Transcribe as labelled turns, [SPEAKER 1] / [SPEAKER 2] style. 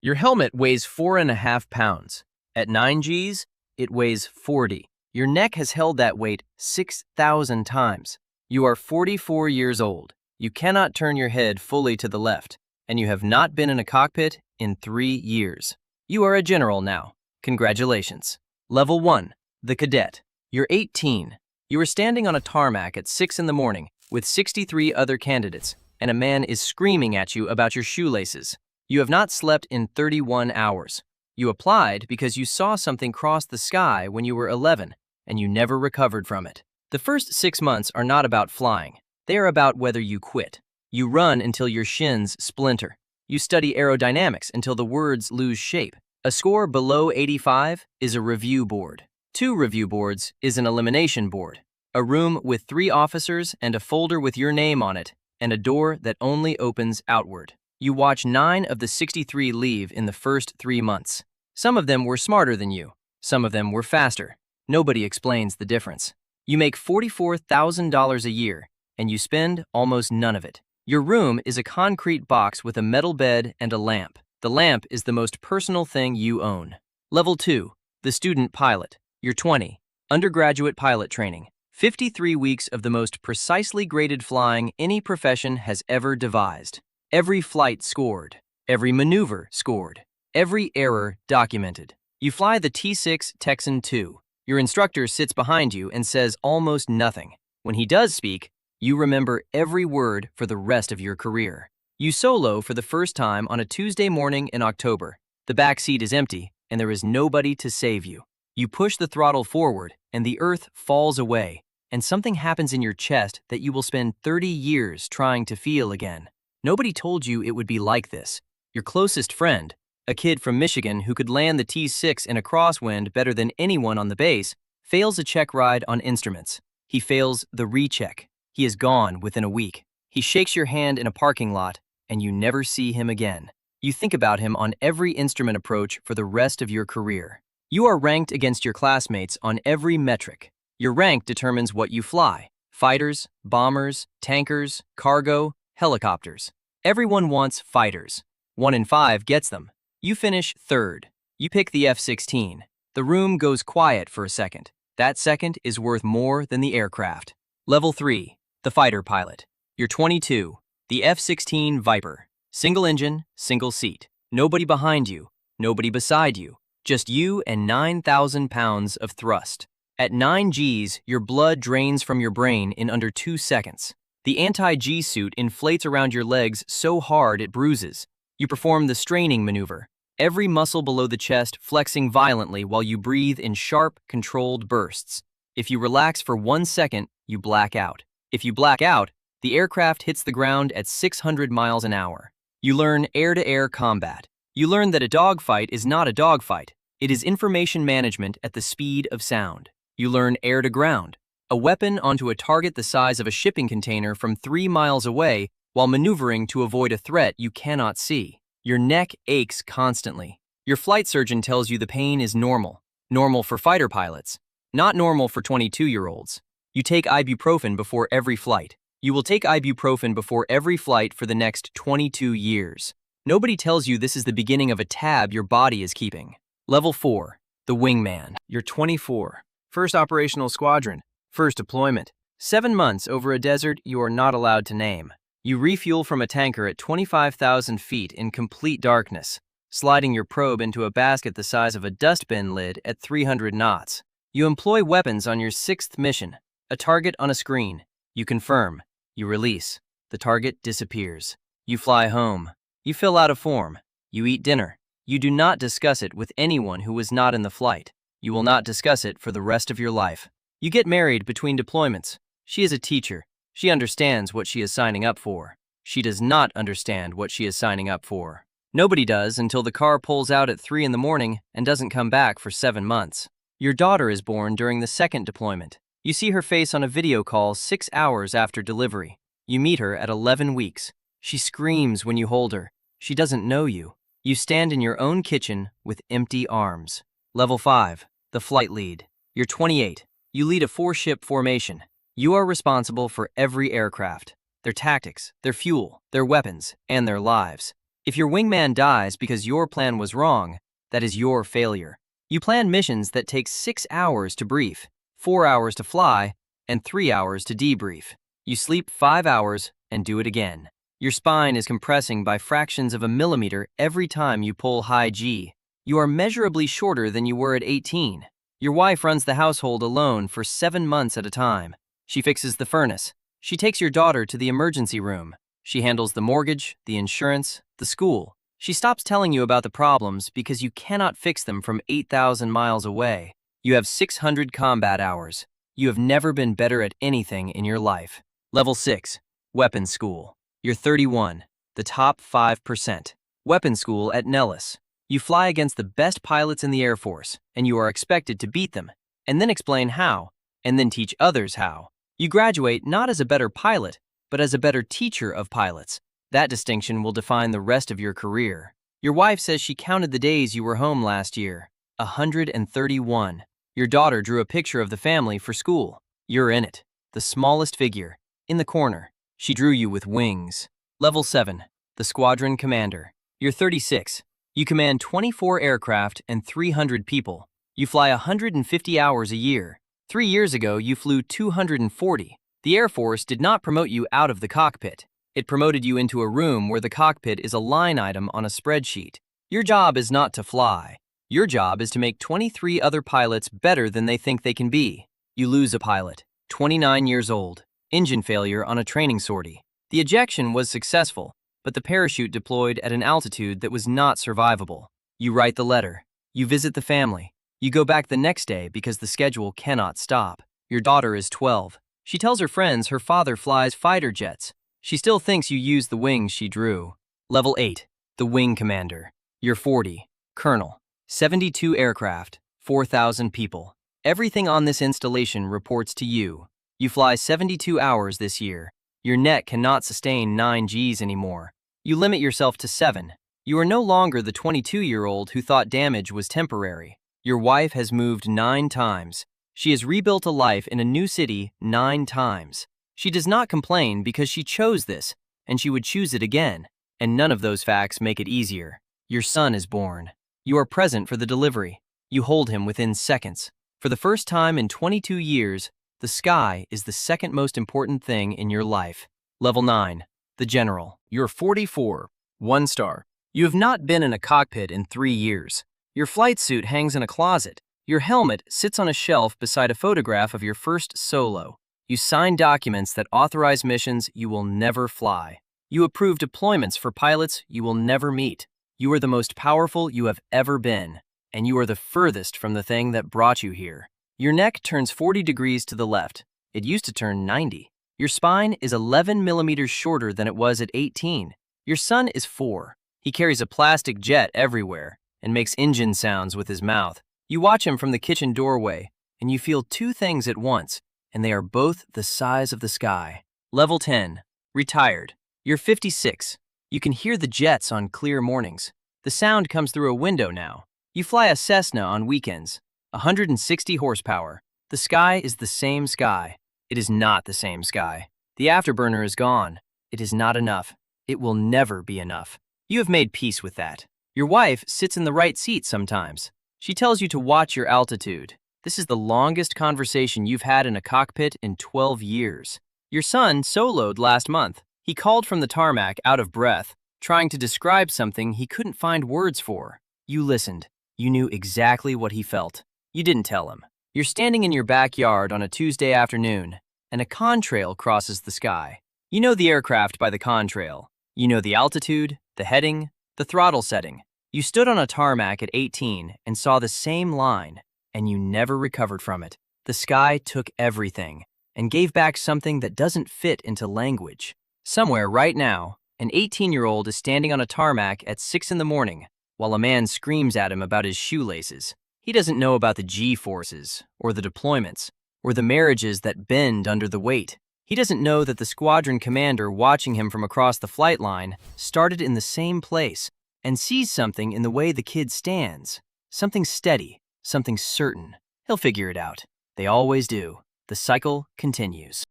[SPEAKER 1] Your helmet weighs 4.5 pounds. At 9 Gs, it weighs 40. Your neck has held that weight 6,000 times. You are 44 years old. You cannot turn your head fully to the left, and you have not been in a cockpit in 3 years. You are a general now. Congratulations. Level 1, the Cadet. You're 18. You are standing on a tarmac at 6 in the morning with 63 other candidates, and a man is screaming at you about your shoelaces. You have not slept in 31 hours. You applied because you saw something cross the sky when you were 11, and you never recovered from it. The first 6 months are not about flying. They are about whether you quit. You run until your shins splinter. You study aerodynamics until the words lose shape. A score below 85 is a review board. 2 review boards is an elimination board. A room with 3 officers and a folder with your name on it, and a door that only opens outward. You watch 9 of the 63 leave in the first 3 months. Some of them were smarter than you. Some of them were faster. Nobody explains the difference. You make $44,000 a year, and you spend almost none of it. Your room is a concrete box with a metal bed and a lamp. The lamp is the most personal thing you own. Level 2, the student pilot. You're 20. Undergraduate pilot training. 53 weeks of the most precisely graded flying any profession has ever devised. Every flight scored. Every maneuver scored. Every error documented. You fly the T6 Texan II. Your instructor sits behind you and says almost nothing. When he does speak, you remember every word for the rest of your career. You solo for the first time on a Tuesday morning in October. The back seat is empty, and there is nobody to save you. You push the throttle forward, and the earth falls away, and something happens in your chest that you will spend 30 years trying to feel again. Nobody told you it would be like this. Your closest friend, a kid from Michigan who could land the T6 in a crosswind better than anyone on the base, fails a check ride on instruments. He fails the recheck. He is gone within a week. He shakes your hand in a parking lot, and you never see him again. You think about him on every instrument approach for the rest of your career. You are ranked against your classmates on every metric. Your rank determines what you fly: fighters, bombers, tankers, cargo, helicopters. Everyone wants fighters. 1 in 5 gets them. You finish 3rd. You pick the F-16. The room goes quiet for a second. That second is worth more than the aircraft. Level 3, the fighter pilot. You're 22. The F-16 Viper. Single engine, single seat. Nobody behind you, nobody beside you. Just you and 9,000 pounds of thrust. At 9 Gs, your blood drains from your brain in under 2 seconds. The anti-G suit inflates around your legs so hard it bruises. You perform the straining maneuver, every muscle below the chest flexing violently while you breathe in sharp, controlled bursts. If you relax for 1 second, you black out. If you black out, the aircraft hits the ground at 600 miles an hour. You learn air-to-air combat. You learn that a dogfight is not a dogfight. It is information management at the speed of sound. You learn air-to-ground, a weapon onto a target the size of a shipping container from 3 miles away while maneuvering to avoid a threat you cannot see. Your neck aches constantly. Your flight surgeon tells you the pain is normal. Normal for fighter pilots, not normal for 22-year-olds. You take ibuprofen before every flight. You will take ibuprofen before every flight for the next 22 years. Nobody tells you this is the beginning of a tab your body is keeping. Level 4, the Wingman. You're 24. First operational squadron. First deployment. 7 months over a desert you are not allowed to name. You refuel from a tanker at 25,000 feet in complete darkness, sliding your probe into a basket the size of a dustbin lid at 300 knots. You employ weapons on your 6th mission. A target on a screen. You confirm. You release. The target disappears. You fly home. You fill out a form. You eat dinner. You do not discuss it with anyone who was not in the flight. You will not discuss it for the rest of your life. You get married between deployments. She is a teacher. She understands what she is signing up for. She does not understand what she is signing up for. Nobody does until the car pulls out at 3 in the morning and doesn't come back for 7 months. Your daughter is born during the 2nd deployment. You see her face on a video call 6 hours after delivery. You meet her at 11 weeks. She screams when you hold her. She doesn't know you. You stand in your own kitchen with empty arms. Level 5, the flight lead. You're 28. You lead a 4-ship formation. You are responsible for every aircraft, their tactics, their fuel, their weapons, and their lives. If your wingman dies because your plan was wrong, that is your failure. You plan missions that take 6 hours to brief, 4 hours to fly, and 3 hours to debrief. You sleep 5 hours and do it again. Your spine is compressing by fractions of a millimeter every time you pull high G. You are measurably shorter than you were at 18. Your wife runs the household alone for 7 months at a time. She fixes the furnace. She takes your daughter to the emergency room. She handles the mortgage, the insurance, the school. She stops telling you about the problems because you cannot fix them from 8,000 miles away. You have 600 combat hours. You have never been better at anything in your life. Level 6, Weapons School. You're 31, the top 5%. Weapons School at Nellis. You fly against the best pilots in the Air Force, and you are expected to beat them, and then explain how, and then teach others how. You graduate not as a better pilot, but as a better teacher of pilots. That distinction will define the rest of your career. Your wife says she counted the days you were home last year. 131. Your daughter drew a picture of the family for school. You're in it. The smallest figure. In the corner. She drew you with wings. Level 7. The Squadron Commander. You're 36. You command 24 aircraft and 300 people. You fly 150 hours a year. 3 years ago, you flew 240. The Air Force did not promote you out of the cockpit. It promoted you into a room where the cockpit is a line item on a spreadsheet. Your job is not to fly. Your job is to make 23 other pilots better than they think they can be. You lose a pilot, 29 years old, engine failure on a training sortie. The ejection was successful, but the parachute deployed at an altitude that was not survivable. You write the letter. You visit the family. You go back the next day because the schedule cannot stop. Your daughter is 12. She tells her friends her father flies fighter jets. She still thinks you used the wings she drew. Level 8. The Wing Commander. You're 40. Colonel. 72 aircraft. 4,000 people. Everything on this installation reports to you. You fly 72 hours this year. Your neck cannot sustain 9 Gs anymore. You limit yourself to 7. You are no longer the 22-year-old who thought damage was temporary. Your wife has moved 9 times. She has rebuilt a life in a new city 9 times. She does not complain because she chose this, and she would choose it again. And none of those facts make it easier. Your son is born. You are present for the delivery. You hold him within seconds. For the first time in 22 years, the sky is the second most important thing in your life. Level 9. The General. You're 44. 1 star. You have not been in a cockpit in 3 years. Your flight suit hangs in a closet. Your helmet sits on a shelf beside a photograph of your first solo. You sign documents that authorize missions you will never fly. You approve deployments for pilots you will never meet. You are the most powerful you have ever been, and you are the furthest from the thing that brought you here. Your neck turns 40 degrees to the left. It used to turn 90. Your spine is 11 millimeters shorter than it was at 18. Your son is 4. He carries a plastic jet everywhere and makes engine sounds with his mouth. You watch him from the kitchen doorway, and you feel 2 things at once, and they are both the size of the sky. Level 10. Retired. You're 56. You can hear the jets on clear mornings. The sound comes through a window now. You fly a Cessna on weekends. 160 horsepower. The sky is the same sky. It is not the same sky. The afterburner is gone. It is not enough. It will never be enough. You have made peace with that. Your wife sits in the right seat sometimes. She tells you to watch your altitude. This is the longest conversation you've had in a cockpit in 12 years. Your son soloed last month. He called from the tarmac out of breath, trying to describe something he couldn't find words for. You listened. You knew exactly what he felt. You didn't tell him. You're standing in your backyard on a Tuesday afternoon, and a contrail crosses the sky. You know the aircraft by the contrail. You know the altitude, the heading, the throttle setting. You stood on a tarmac at 18 and saw the same line, and you never recovered from it. The sky took everything and gave back something that doesn't fit into language. Somewhere right now, an 18-year-old is standing on a tarmac at 6 in the morning while a man screams at him about his shoelaces. He doesn't know about the G-forces, or the deployments, or the marriages that bend under the weight. He doesn't know that the squadron commander watching him from across the flight line started in the same place and sees something in the way the kid stands. Something steady, something certain. He'll figure it out. They always do. The cycle continues.